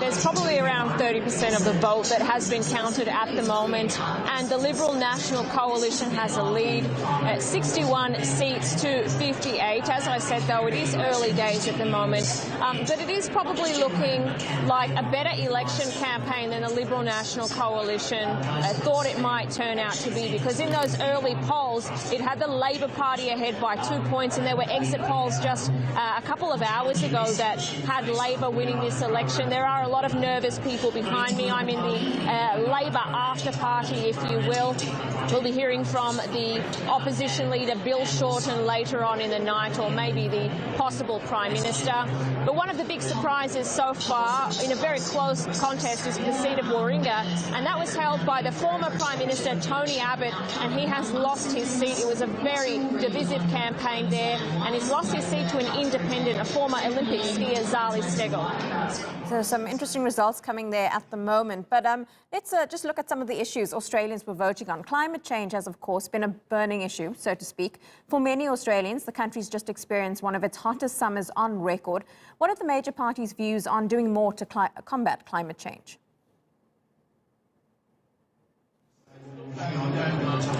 there's probably around 30% of the vote that has been counted at the moment, and the Liberal National Coalition has a lead at 61 seats to 58. As I said, though, it is early days at the moment, but it is probably looking like a better election campaign than the Liberal National Coalition thought it might turn out to be, because in those early polls, it had the Labor Party ahead by 2 points, and there were exit polls just a couple of hours ago that had Labor winning this election. There are a lot of nervous people behind me. I'm in the Labor after party, if you will. We'll be hearing from the opposition leader, Bill Shorten, later on in the night, or maybe the possible Prime Minister. But one of the big surprises so far in a very close contest is the seat of Warringah, and that was held by the former Prime Minister, Tony Abbott, and he has lost his seat. It was a very divisive campaign there, and he's lost his seat to an independent, a former Olympic skier, Zali Steggall. So some interesting results coming there at the moment. But let's just look at some of the issues Australians were voting on. Climate change has, of course, been a burning issue, so to speak. For many Australians, the country's just experienced one of its hottest summers on record. What are the major parties' views on doing more to combat climate change?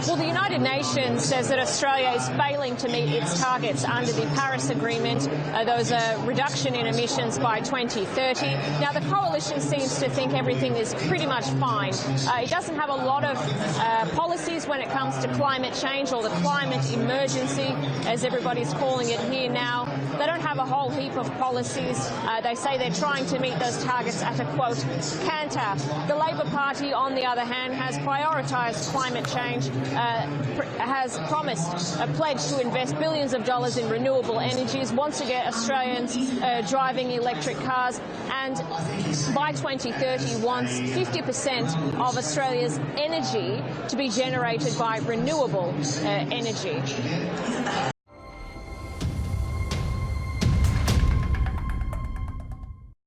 Well, the United Nations says that Australia is failing to meet its targets under the Paris Agreement. There was a reduction in emissions by 2030. Now, the coalition seems to think everything is pretty much fine. It doesn't have a lot of policies when it comes to climate change, or the climate emergency, as everybody's calling it here now. They don't have a whole heap of policies. They say they're trying to meet those targets at a, quote, canter. The Labor Party, on the other hand, has prioritised climate change, has promised a pledge to invest billions of dollars in renewable energies, wants to get Australians driving electric cars, and by 2030 wants 50% of Australia's energy to be generated by renewable energy.